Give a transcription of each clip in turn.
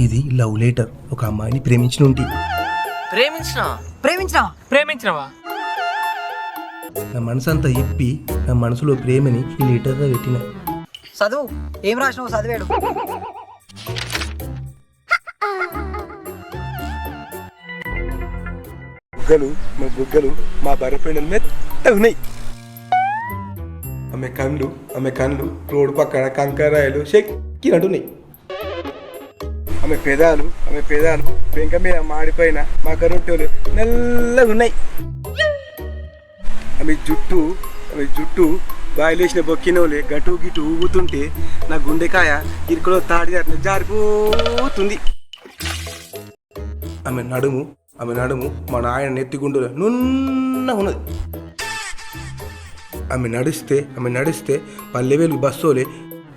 ఇది love letter. ఒక అమ్మాయిని ప్రేమించిన ఉంటే ప్రేమించినవా? నా మనసు అంతా ఇప్పి నా మనసులో ప్రేమని ఈ లెటర్లో పెట్టిన. చదువు ఏం రాసినావు చదివాడు. బుగ్గలు మా బర్రెపెండల మెత్త ఉన్నాయి. ఆమె కళ్ళు రోడ్డు పక్కన కంకరాయలు చెక్కినట్టున్నాయి. ఆమె పెదాలు పెంక మీద మాడిపోయిన మా కరొట్టెలు నల్లగా ఉన్నాయి. ఆమె జుట్టు బాయిలేసిన బొక్కినోలే గటు గిటు ఊగుతుంటే నా గుండెకాయ ఇరుకులో తాడి జారిపోతుంది. ఆమె నడుము మా నాయన నెత్తిగుండులో నున్న ఉన్నది. ఆమె నడిస్తే పల్లెవేలు బస్సోలే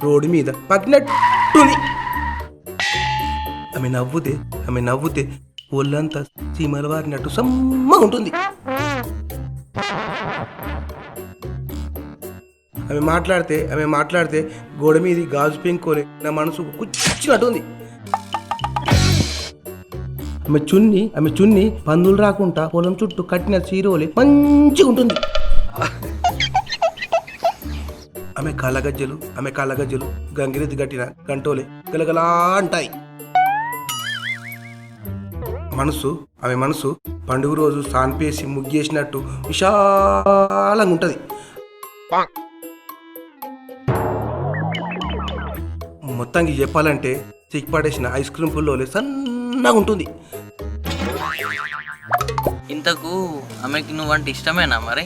రోడ్డు మీద పగినట్టుంది. ఆమె నవ్వుతే ఒళ్ళంతా సీమల వారినట్టు సమ్మగా ఉంటుంది. ఆమె మాట్లాడితే గోడ మీది గాజు పెంకోలే నా మనసు కూర్చున్నట్టుంది. ఆమె చున్ని పందులు రాకుండా పొలం చుట్టూ కట్టిన చీరోలే మంచిగా ఉంటుంది. ఆమె కళ్ళగజ్జలు గంగిరెద్దు కట్టిన గంటోలే గలగలా అంటాయి. ఆమె మనసు పండుగ రోజు సాన్పేసి ముగ్గేసినట్టు విశాలంగా ఉంటది. మొత్తానికి చెప్పాలంటే చిక్కిపడేసిన ఐస్ క్రీమ్ పుల్లోలే సన్నగా ఉంటుంది. ఇంతకు ఆమెకి నువ్వంటే ఇష్టమేనా మరి?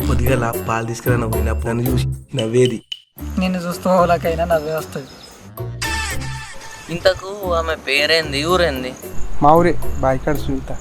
కొద్దిగా పాలు తీసుకురా నవ్వినప్పుడు నన్ను చూసి నవ్వేది. నిన్ను చూస్తూ వాళ్ళకైనా నవ్వే వస్తుంది. ఇంతకు ఆమె పేరేంది, ఊరేంది? మా ఊరే బాయికాడ సునీత.